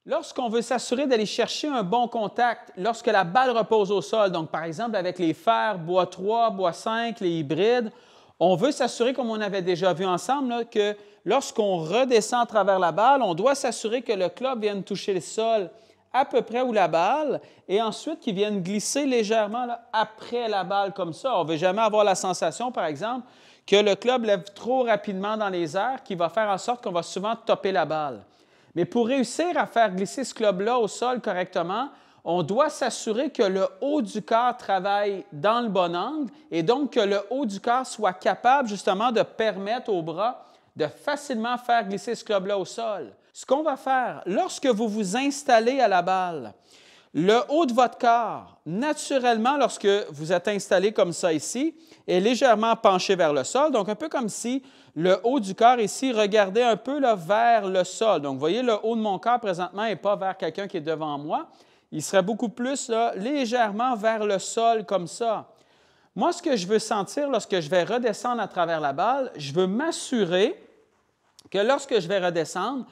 Lorsqu'on veut s'assurer d'aller chercher un bon contact, lorsque la balle repose au sol, donc par exemple avec les fers, bois 3, bois 5, les hybrides, on veut s'assurer, comme on avait déjà vu ensemble, là, que lorsqu'on redescend à travers la balle, on doit s'assurer que le club vienne toucher le sol à peu près où la balle et ensuite qu'il vienne glisser légèrement là, après la balle comme ça. On ne veut jamais avoir la sensation, par exemple, que le club lève trop rapidement dans les airs qui va faire en sorte qu'on va souvent topper la balle. Mais pour réussir à faire glisser ce club-là au sol correctement, on doit s'assurer que le haut du corps travaille dans le bon angle et donc que le haut du corps soit capable justement de permettre au bras de facilement faire glisser ce club-là au sol. Ce qu'on va faire, lorsque vous vous installez à la balle, le haut de votre corps, naturellement, lorsque vous êtes installé comme ça ici, est légèrement penché vers le sol, donc un peu comme si le haut du corps ici regardait un peu là, vers le sol. Donc, vous voyez, le haut de mon corps présentement n'est pas vers quelqu'un qui est devant moi. Il serait beaucoup plus là, légèrement vers le sol comme ça. Moi, ce que je veux sentir lorsque je vais redescendre à travers la balle, je veux m'assurer que lorsque je vais redescendre,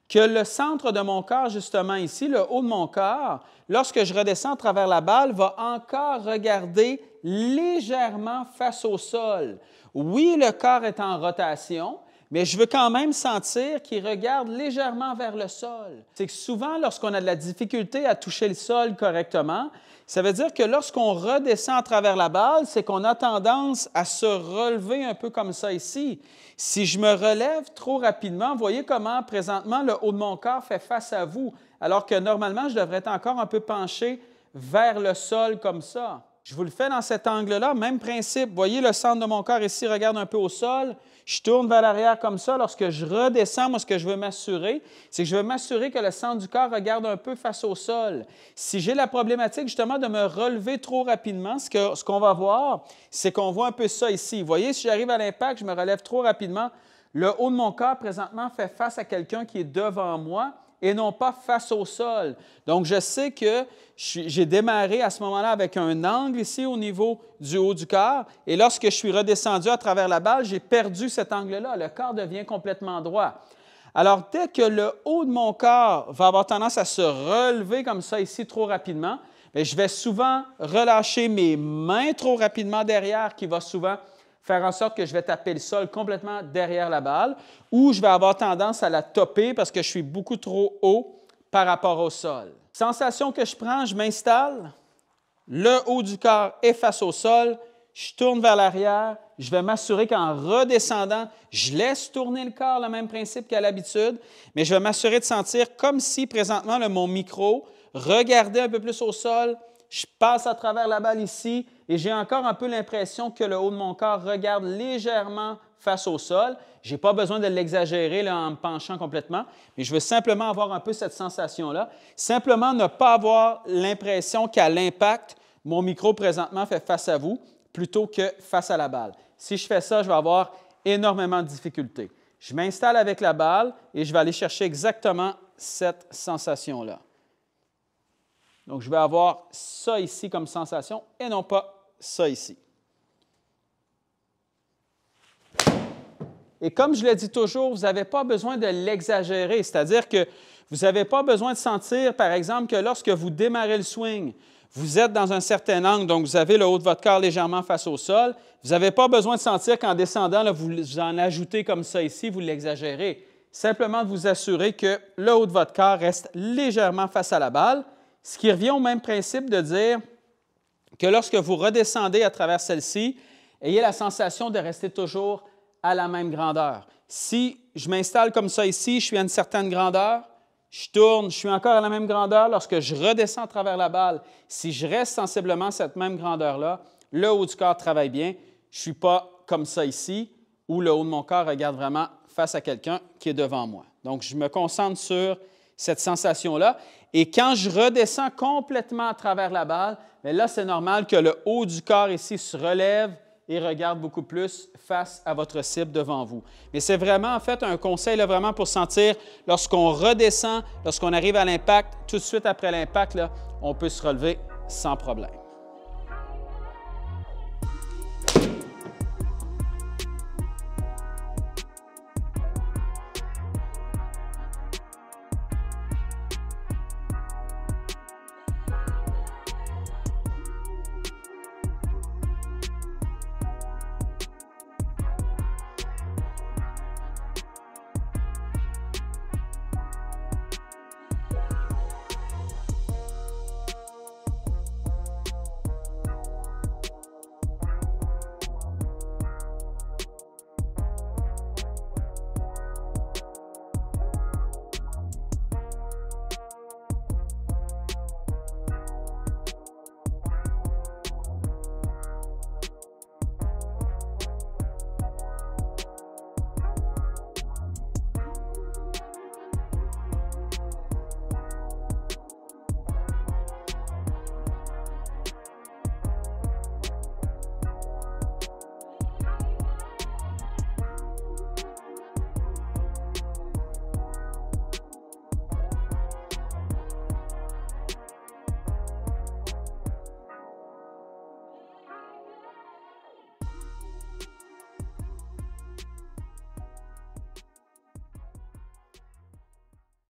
que le centre de mon corps, justement ici, le haut de mon corps, lorsque je redescends à travers la balle, va encore regarder légèrement face au sol. Oui, le corps est en rotation, mais je veux quand même sentir qu'il regarde légèrement vers le sol. C'est que souvent, lorsqu'on a de la difficulté à toucher le sol correctement, ça veut dire que lorsqu'on redescend à travers la balle, c'est qu'on a tendance à se relever un peu comme ça ici. Si je me relève trop rapidement, voyez comment présentement le haut de mon corps fait face à vous, alors que normalement, je devrais être encore un peu penché vers le sol comme ça. Je vous le fais dans cet angle-là, même principe. Voyez le centre de mon corps ici regarde un peu au sol. Je tourne vers l'arrière comme ça. Lorsque je redescends, moi, ce que je veux m'assurer, c'est que je veux m'assurer que le centre du corps regarde un peu face au sol. Si j'ai la problématique justement de me relever trop rapidement, ce qu'on va voir, c'est qu'on voit un peu ça ici. Vous voyez, si j'arrive à l'impact, je me relève trop rapidement, le haut de mon corps présentement fait face à quelqu'un qui est devant moi et non pas face au sol. Donc, je sais que j'ai démarré à ce moment-là avec un angle ici au niveau du haut du corps et lorsque je suis redescendu à travers la balle, j'ai perdu cet angle-là. Le corps devient complètement droit. Alors, dès que le haut de mon corps va avoir tendance à se relever comme ça ici trop rapidement, bien, je vais souvent relâcher mes mains trop rapidement derrière qui va souvent faire en sorte que je vais taper le sol complètement derrière la balle ou je vais avoir tendance à la topper parce que je suis beaucoup trop haut par rapport au sol. Sensation que je prends, je m'installe, le haut du corps est face au sol, je tourne vers l'arrière, je vais m'assurer qu'en redescendant, je laisse tourner le corps, le même principe qu'à l'habitude, mais je vais m'assurer de sentir comme si présentement mon micro regardait un peu plus au sol, je passe à travers la balle ici et j'ai encore un peu l'impression que le haut de mon corps regarde légèrement face au sol. Je n'ai pas besoin de l'exagérer là, en me penchant complètement, mais je veux simplement avoir un peu cette sensation-là. Simplement ne pas avoir l'impression qu'à l'impact, mon micro présentement fait face à vous plutôt que face à la balle. Si je fais ça, je vais avoir énormément de difficultés. Je m'installe avec la balle et je vais aller chercher exactement cette sensation-là. Donc, je vais avoir ça ici comme sensation et non pas ça ici. Et comme je le dis toujours, vous n'avez pas besoin de l'exagérer, c'est-à-dire que vous n'avez pas besoin de sentir, par exemple, que lorsque vous démarrez le swing, vous êtes dans un certain angle, donc vous avez le haut de votre corps légèrement face au sol. Vous n'avez pas besoin de sentir qu'en descendant, là, vous en ajoutez comme ça ici, vous l'exagérez. Simplement de vous assurer que le haut de votre corps reste légèrement face à la balle. Ce qui revient au même principe de dire que lorsque vous redescendez à travers celle-ci, ayez la sensation de rester toujours à la même grandeur. Si je m'installe comme ça ici, je suis à une certaine grandeur, je tourne, je suis encore à la même grandeur. Lorsque je redescends à travers la balle, si je reste sensiblement à cette même grandeur-là, le haut du corps travaille bien. Je ne suis pas comme ça ici, où le haut de mon corps regarde vraiment face à quelqu'un qui est devant moi. Donc, je me concentre sur cette sensation-là. Et quand je redescends complètement à travers la balle, bien là, c'est normal que le haut du corps ici se relève et regarde beaucoup plus face à votre cible devant vous. Mais c'est vraiment, en fait, un conseil là, vraiment pour sentir, lorsqu'on redescend, lorsqu'on arrive à l'impact, tout de suite après l'impact, là, on peut se relever sans problème.